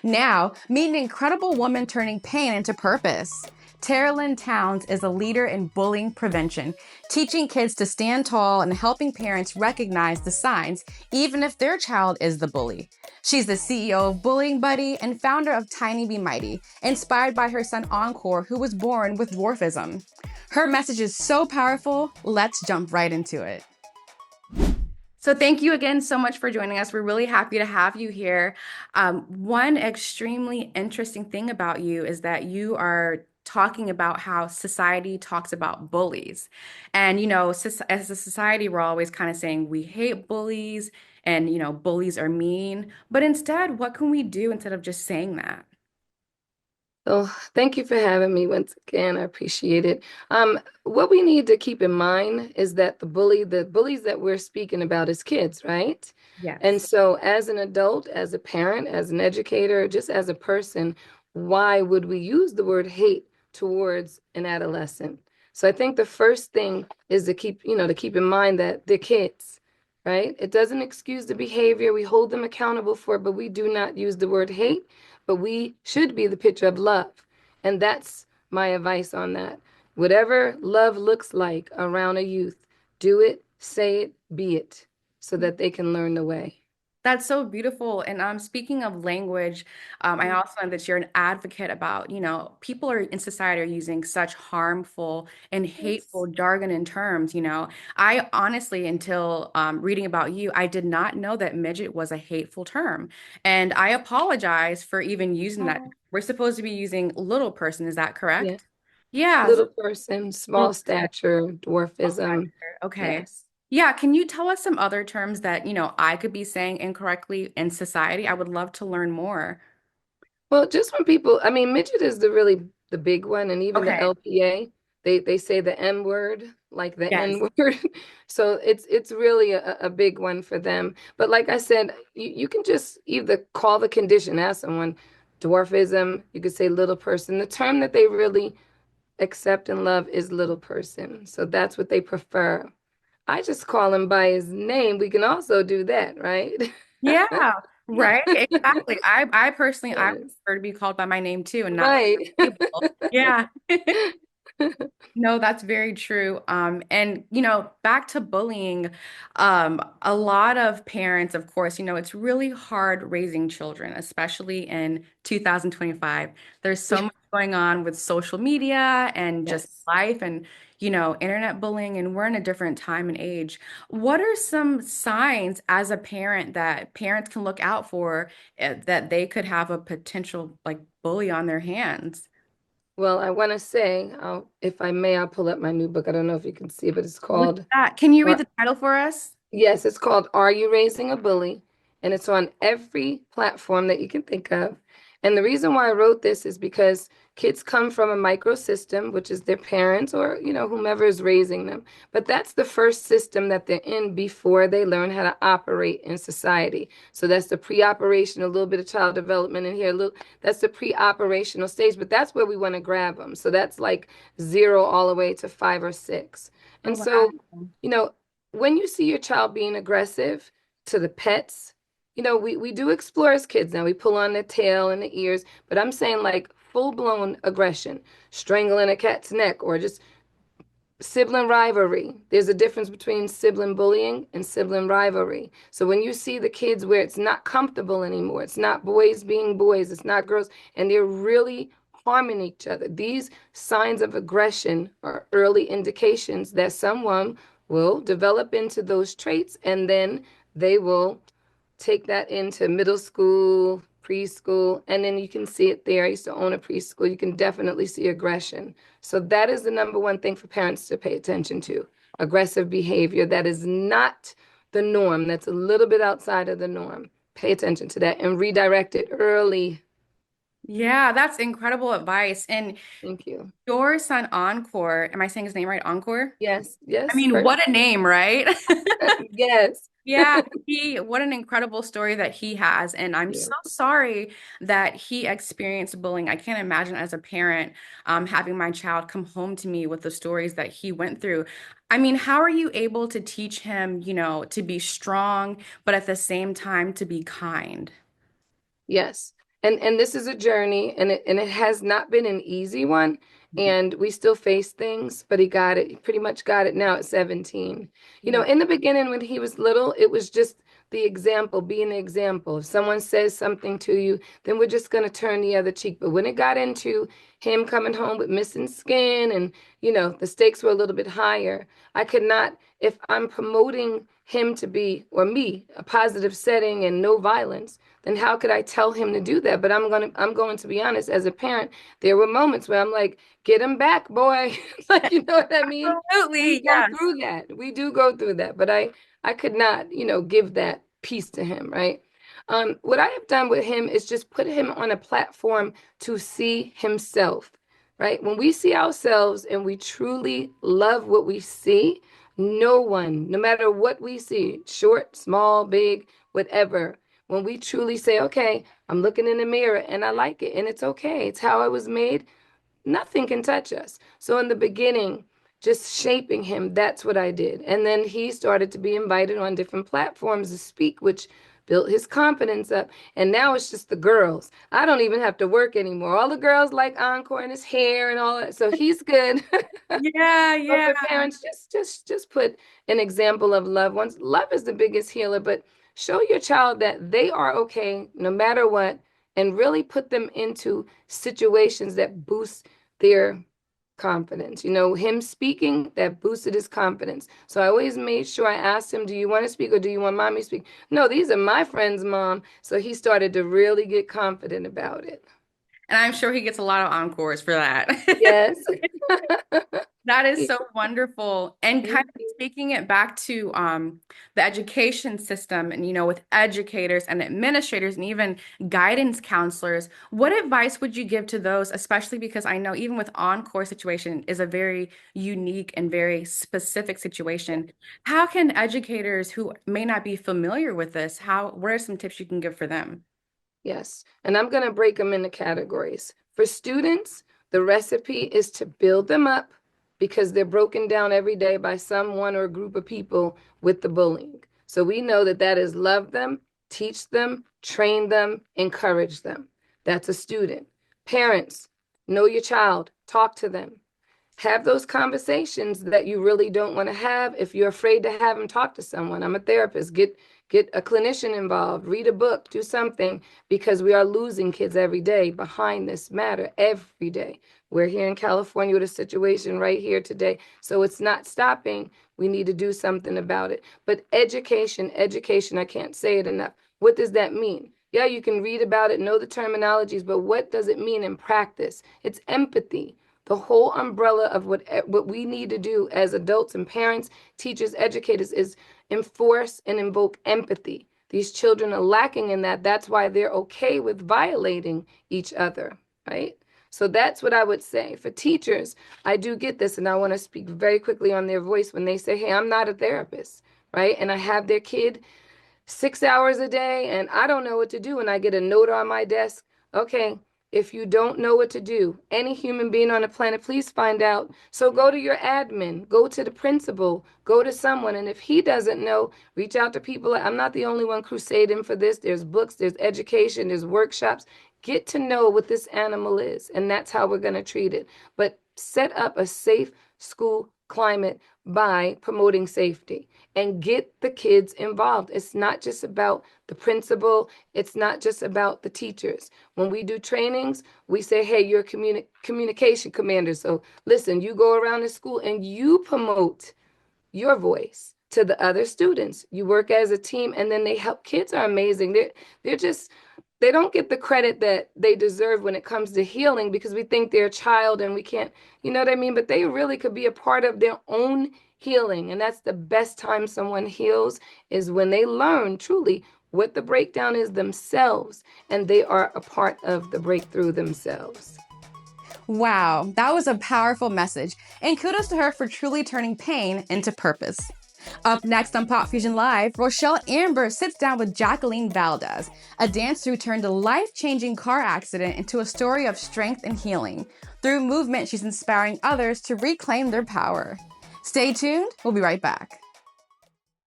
Now, meet an incredible woman turning pain into purpose. Lynn Townes is a leader in bullying prevention, teaching kids to stand tall and helping parents recognize the signs, even if their child is the bully. She's the CEO of Bullying Buddy and founder of Tiny Be Mighty, inspired by her son Encore, who was born with dwarfism. Her message is so powerful, let's jump right into it. So thank you again so much for joining us. We're really happy to have you here. One extremely interesting thing about you is that you are talking about how society talks about bullies. And, as a society, we're always kind of saying we hate bullies and, bullies are mean. But instead, what can we do instead of just saying that? Oh, thank you for having me once again. I appreciate it. What we need to keep in mind is that the bullies that we're speaking about is kids, right? And Yes. so as an adult, as a parent, as an educator, just as a person, why would we use the word hate towards an adolescent? So I think the first thing is to keep in mind that they're kids, right? It doesn't excuse the behavior. We hold them accountable for it, but we do not use the word hate, but we should be the picture of love. And that's my advice on that. Whatever love looks like around a youth, do it, say it, be it, so that they can learn the way. That's so beautiful. And speaking of language, I Mm. also know that you're an advocate about, people are in society are using such harmful and Yes. hateful jargon and terms. I honestly, until reading about you, I did not know that midget was a hateful term. And I apologize for even using that. Oh, We're supposed to be using little person, is that yeah. correct? Yeah. Little person, small stature, dwarfism. Okay. Yes. Yeah, can you tell us some other terms that, I could be saying incorrectly in society? I would love to learn more. Well, just when people, I mean, midget is the big one, and even the Okay. LPA, they say the M word, like the N Yes. word. So it's really a big one for them. But like I said, you can just either call the condition, ask someone, dwarfism, you could say little person. The term that they really accept and love is little person. So that's what they prefer. I just call him by his name. We can also do that, right? Yeah, right. Exactly. I personally, I Yes. prefer to be called by my name too and not by Right. the label. Yeah. No, that's very true. And back to bullying, a lot of parents, of course, it's really hard raising children, especially in 2025. There's so Yeah. much going on with social media and just Yes. life and, internet bullying, and we're in a different time and age. What are some signs as a parent that parents can look out for that they could have a potential like bully on their hands? Well, I want to say, if I may, I'll pull up my new book. I don't know if you can see, but it's What's called, that? Can you read or the title for us? yes, it's called Are You Raising a Bully? And it's on every platform that you can think of. And the reason why I wrote this is because kids come from a microsystem, which is their parents or, whomever is raising them. But that's the first system that they're in before they learn how to operate in society. So that's the pre-operation, a little bit of child development in here, that's the pre-operational stage, but that's where we want to grab them. So that's like 0 all the way to 5 or 6. Oh, And wow. so, you know, when you see your child being aggressive to the pets, we do explore as kids now. We pull on the tail and the ears, but I'm saying like full-blown aggression, strangling a cat's neck, or just sibling rivalry. There's a difference between sibling bullying and sibling rivalry. So when you see the kids where it's not comfortable anymore, it's not boys being boys, it's not girls, and they're really harming each other. These signs of aggression are early indications that someone will develop into those traits, and then they will take that into middle school, preschool, and then you can see it there. I used to own a preschool. You can definitely see aggression. So that is the number one thing for parents to pay attention to. Aggressive behavior that is not the norm, that's a little bit outside of the norm. Pay attention to that and redirect it early. Yeah, that's incredible advice. And Thank you. your son, Encore, am I saying his name right? Encore? Yes, I yes, mean, what perfect. a name, right? Yes. Yeah, what an incredible story that he has. And I'm Yeah. so sorry that he experienced bullying. I can't imagine as a parent, having my child come home to me with the stories that he went through. I mean, how are you able to teach him, to be strong, but at the same time to be kind? Yes. And this is a journey, and it has not been an easy one, and we still face things, but he got it. He pretty much got it now at 17. You know, Yeah. in the beginning when he was little, it was just the example, being the example. If someone says something to you, then we're just going to turn the other cheek. But when it got into him coming home with missing skin and, you know, the stakes were a little bit higher, I could not, if I'm promoting him to be, or me, a positive setting and no violence, then how could I tell him to do that? But I'm going to be honest, as a parent, there were moments where I'm like, get him back, boy. Like, you know what I mean? We Absolutely. go Yeah. through that. We do go through that. But I could not, you know, give that piece to him, right? What I have done with him is just put him on a platform to see himself, right? When we see ourselves and we truly love what we see, no one, no matter what we see, short, small, big, whatever, when we truly say, okay, I'm looking in the mirror and I like it and it's okay, it's how I was made, nothing can touch us. So in the beginning, just shaping him, that's what I did. And then he started to be invited on different platforms to speak, which built his confidence up. And now it's just the girls. I don't even have to work anymore. All the girls like Encore and his hair and all that. So he's good. Yeah, But yeah. for parents, just put an example of love. Once love is the biggest healer, but show your child that they are okay no matter what, and really put them into situations that boost their confidence. You know, him speaking, that boosted his confidence. So I always made sure I asked him, do you want to speak or do you want mommy to speak? No, these are my friends, mom. So he started to really get confident about it. And I'm sure he gets a lot of encores for that. Yes. That is so wonderful. And kind Thank of you. taking it back to the education system and, with educators and administrators and even guidance counselors, what advice would you give to those, especially because I know even with Encore situation is a very unique and very specific situation. How can educators who may not be familiar with this, what are some tips you can give for them? Yes, and I'm going to break them into categories. For students, the recipe is to build them up because they're broken down every day by someone or a group of people with the bullying. So we know that that is love them, teach them, train them, encourage them. That's a student. Parents, know your child, talk to them. Have those conversations that you really don't want to have if you're afraid to have them talk to someone. I'm a therapist. Get a clinician involved, read a book, do something, because we are losing kids every day behind this matter every day. We're here in California with a situation right here today. So it's not stopping. We need to do something about it. But education, I can't say it enough. What does that mean? Yeah, you can read about it, know the terminologies, but what does it mean in practice? It's empathy. The whole umbrella of what we need to do as adults and parents, teachers, educators is enforce and invoke empathy. These children are lacking in that. That's why they're okay with violating each other, right? So that's what I would say. For teachers, I do get this, and I want to speak very quickly on their voice when they say, hey, I'm not a therapist, right? And I have their kid 6 hours a day and I don't know what to do. And I get a note on my desk. Okay, if you don't know what to do, any human being on the planet, please find out. So go to your admin, go to the principal, go to someone. And if he doesn't know, reach out to people. I'm not the only one crusading for this. There's books, there's education, there's workshops. Get to know what this animal is. And that's how we're going to treat it. But set up a safe school climate by promoting safety and get the kids involved. It's not just about the principal. It's not just about the teachers. When we do trainings, we say, hey, you're a communication commander. So listen, you go around the school and you promote your voice to the other students. You work as a team and then they help. Kids are amazing. They're just, they don't get the credit that they deserve when it comes to healing because we think they're a child and we can't, you know what I mean? But they really could be a part of their own healing. And that's the best time someone heals is when they learn truly what the breakdown is themselves and they are a part of the breakthrough themselves. Wow, that was a powerful message. And kudos to her for truly turning pain into purpose. Up next on Pop Fusion Live, Rochelle Amber sits down with Jacqueline Valdez, a dancer who turned a life-changing car accident into a story of strength and healing. Through movement, she's inspiring others to reclaim their power. Stay tuned, we'll be right back.